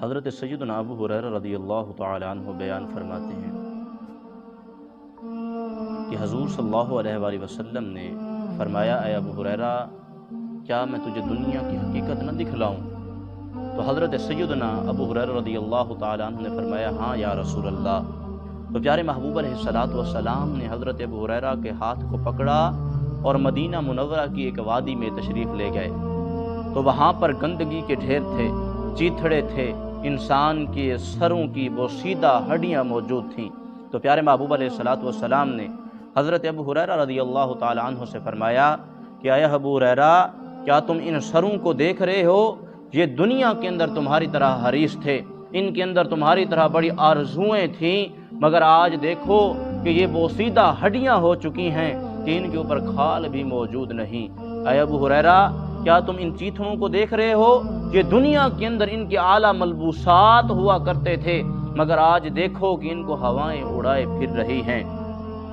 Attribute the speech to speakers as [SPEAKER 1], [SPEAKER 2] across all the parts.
[SPEAKER 1] حضرت سیدنا ابو ہریرہ رضی اللہ تعالی عنہ بیان فرماتے ہیں کہ حضور صلی اللہ علیہ وآلہ وسلم نے فرمایا، اے ابو ہریرہ، کیا میں تجھے دنیا کی حقیقت نہ دکھلاؤں؟ تو حضرت سیدنا ابو ہریرہ رضی اللہ تعالی عنہ نے فرمایا، ہاں یا رسول اللہ۔ تو پیارے محبوب علیہ السلام نے حضرت ابو ہریرہ کے ہاتھ کو پکڑا اور مدینہ منورہ کی ایک وادی میں تشریف لے گئے۔ تو وہاں پر گندگی کے ڈھیر تھے، چیتھڑے تھے، انسان کے سروں کی بوسیدہ ہڈیاں موجود تھیں۔ تو پیارے محبوب علیہ السلام نے حضرت ابو ہریرہ رضی اللہ تعالی عنہ سے فرمایا کہ اے ابو ہریرہ، کیا تم ان سروں کو دیکھ رہے ہو؟ یہ دنیا کے اندر تمہاری طرح حریص تھے، ان کے اندر تمہاری طرح بڑی آرزوئیں تھیں، مگر آج دیکھو کہ یہ بوسیدہ ہڈیاں ہو چکی ہیں کہ ان کے اوپر کھال بھی موجود نہیں۔ اے ابو ہریرہ، کیا تم ان چیتھڑوں کو دیکھ رہے ہو؟ یہ دنیا کے اندر ان کے اعلیٰ ملبوسات ہوا کرتے تھے، مگر آج دیکھو کہ ان کو ہوائیں اڑائے پھر رہی ہیں۔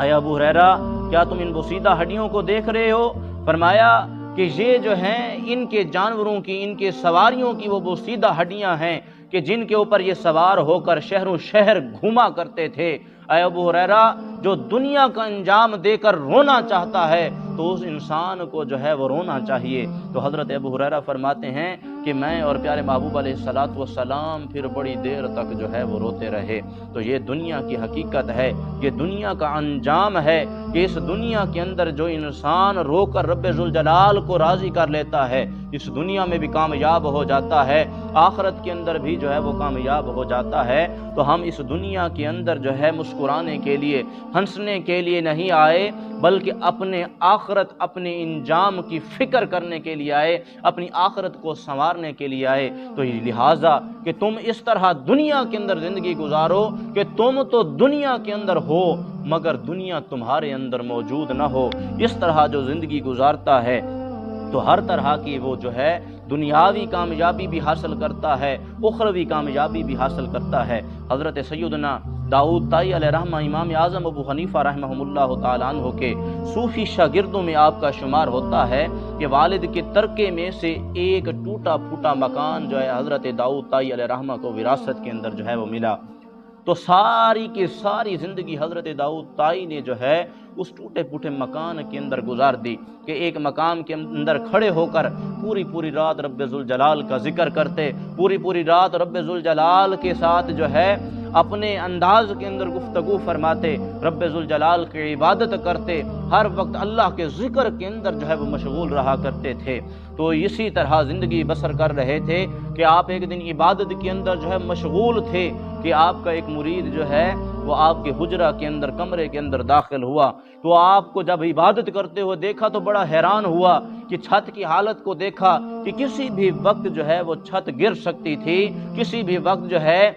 [SPEAKER 1] اے ابو ہریرہ، کیا تم ان بوسیدہ ہڈیوں کو دیکھ رہے ہو؟ فرمایا کہ یہ جو ہیں ان کے جانوروں کی، ان کے سواریوں کی وہ بوسیدہ ہڈیاں ہیں کہ جن کے اوپر یہ سوار ہو کر شہروں شہر گھوما کرتے تھے۔ اے ابو ہریرہ، جو دنیا کا انجام دے کر رونا چاہتا ہے تو اس انسان کو جو ہے وہ رونا چاہیے۔ تو حضرت ابو ہریرہ فرماتے ہیں کہ میں اور پیارے محبوب علیہ السلام پھر بڑی دیر تک جو ہے وہ روتے رہے۔ تو یہ دنیا کی حقیقت ہے، یہ دنیا کا انجام ہے کہ اس دنیا کے اندر جو انسان رو کر رب ذوالجلال کو راضی کر لیتا ہے، اس دنیا میں بھی کامیاب ہو جاتا ہے، آخرت کے اندر بھی جو ہے وہ کامیاب ہو جاتا ہے۔ تو ہم اس دنیا کے اندر جو ہے مسکرانے کے لیے، ہنسنے کے لیے نہیں آئے، بلکہ اپنے آخرت، اپنے انجام کی فکر کرنے کے لیے آئے، اپنی آخرت کو سنوارنے کے لیے آئے۔ تو لہٰذا کہ تم اس طرح دنیا کے اندر زندگی گزارو کہ تم تو دنیا کے اندر ہو مگر دنیا تمہارے اندر موجود نہ ہو۔ اس طرح جو زندگی گزارتا ہے تو ہر طرح کی وہ جو ہے دنیاوی کامیابی بھی حاصل کرتا ہے، اخروی کامیابی بھی حاصل کرتا ہے۔ حضرت سیدنا داؤد طائی علیہ رحمہ، امام اعظم ابو حنیفہ رحمہ اللہ تعالی عنہ کے صوفی شاگردوں میں آپ کا شمار ہوتا ہے کہ والد کے ترکے میں سے ایک ٹوٹا پھوٹا مکان جو ہے حضرت داؤد طائی علیہ رحمہ کو وراثت کے اندر جو ہے وہ ملا۔ تو ساری کی ساری زندگی حضرت داؤد طائی نے جو ہے اس ٹوٹے پھوٹے مکان کے اندر گزار دی کہ ایک مقام کے اندر کھڑے ہو کر پوری رات رب ذوالجلال کا ذکر کرتے، پوری رات رب ذوالجلال کے ساتھ جو ہے اپنے انداز کے اندر گفتگو فرماتے، رب ذوالجلال کی عبادت کرتے، ہر وقت اللہ کے ذکر کے اندر جو ہے وہ مشغول رہا کرتے تھے۔ تو اسی طرح زندگی بسر کر رہے تھے کہ آپ ایک دن عبادت کے اندر جو ہے مشغول تھے کہ آپ کا ایک مرید جو ہے وہ آپ کے حجرہ کے اندر، کمرے کے اندر داخل ہوا۔ تو آپ کو جب عبادت کرتے ہوئے دیکھا تو بڑا حیران ہوا کہ چھت کی حالت کو دیکھا کہ کسی بھی وقت جو ہے وہ چھت گر سکتی تھی، کسی بھی وقت جو ہے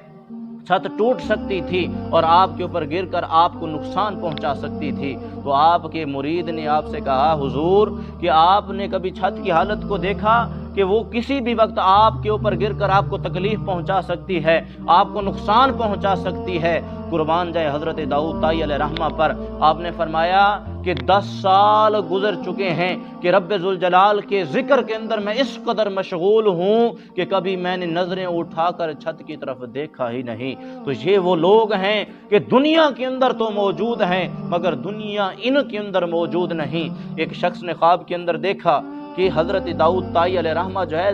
[SPEAKER 1] چھت ٹوٹ سکتی تھی اور آپ کے اوپر گر کر آپ کو نقصان پہنچا سکتی تھی۔ تو آپ کے مرید نے آپ سے کہا، حضور، کہ آپ نے کبھی چھت کی حالت کو دیکھا کہ وہ کسی بھی وقت آپ کے اوپر گر کر آپ کو تکلیف پہنچا سکتی ہے، آپ کو نقصان پہنچا سکتی ہے؟ قربان جائے حضرت داؤد طائی علیہ رحمہ پر۔ آپ نے فرمایا کہ 10 سال گزر چکے ہیں کہ رب ذوالجلال کے ذکر کے اندر میں اس قدر مشغول ہوں کہ کبھی میں نے نظریں اٹھا کر چھت کی طرف دیکھا ہی نہیں۔ تو یہ وہ لوگ ہیں کہ دنیا کے اندر تو موجود ہیں مگر دنیا ان کے اندر موجود نہیں۔ ایک شخص نے خواب کے اندر دیکھا کہ حضرت داؤد طائی علیہ رحمہ جو ہے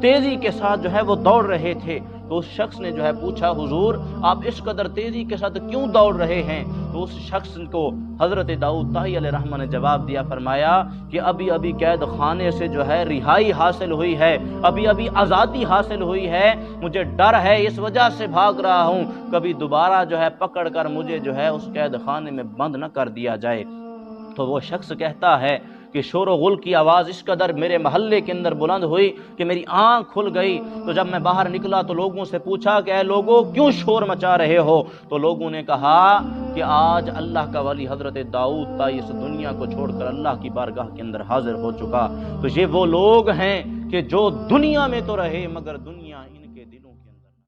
[SPEAKER 1] تیزی کے ساتھ جو ہے وہ دوڑ رہے تھے۔ تو اس شخص نے جو ہے پوچھا، حضور، آپ اس قدر تیزی کے ساتھ کیوں دوڑ رہے ہیں؟ تو اس شخص کو حضرت داؤد طائی علیہ رحمہ نے جواب دیا، فرمایا کہ ابھی قید خانے سے جو ہے رہائی حاصل ہوئی ہے، ابھی آزادی حاصل ہوئی ہے، مجھے ڈر ہے، اس وجہ سے بھاگ رہا ہوں، کبھی دوبارہ جو ہے پکڑ کر مجھے جو ہے اس قید خانے میں بند نہ کر دیا جائے۔ تو وہ شخص کہتا ہے کہ شور و غل کی آواز اس قدر میرے محلے کے اندر بلند ہوئی کہ میری آنکھ کھل گئی۔ تو جب میں باہر نکلا تو لوگوں سے پوچھا کہ اے لوگوں، کیوں شور مچا رہے ہو؟ تو لوگوں نے کہا کہ آج اللہ کا ولی حضرت داؤد طائی اس دنیا کو چھوڑ کر اللہ کی بارگاہ کے اندر حاضر ہو چکا۔ تو یہ وہ لوگ ہیں کہ جو دنیا میں تو رہے مگر دنیا ان کے دلوں کے اندر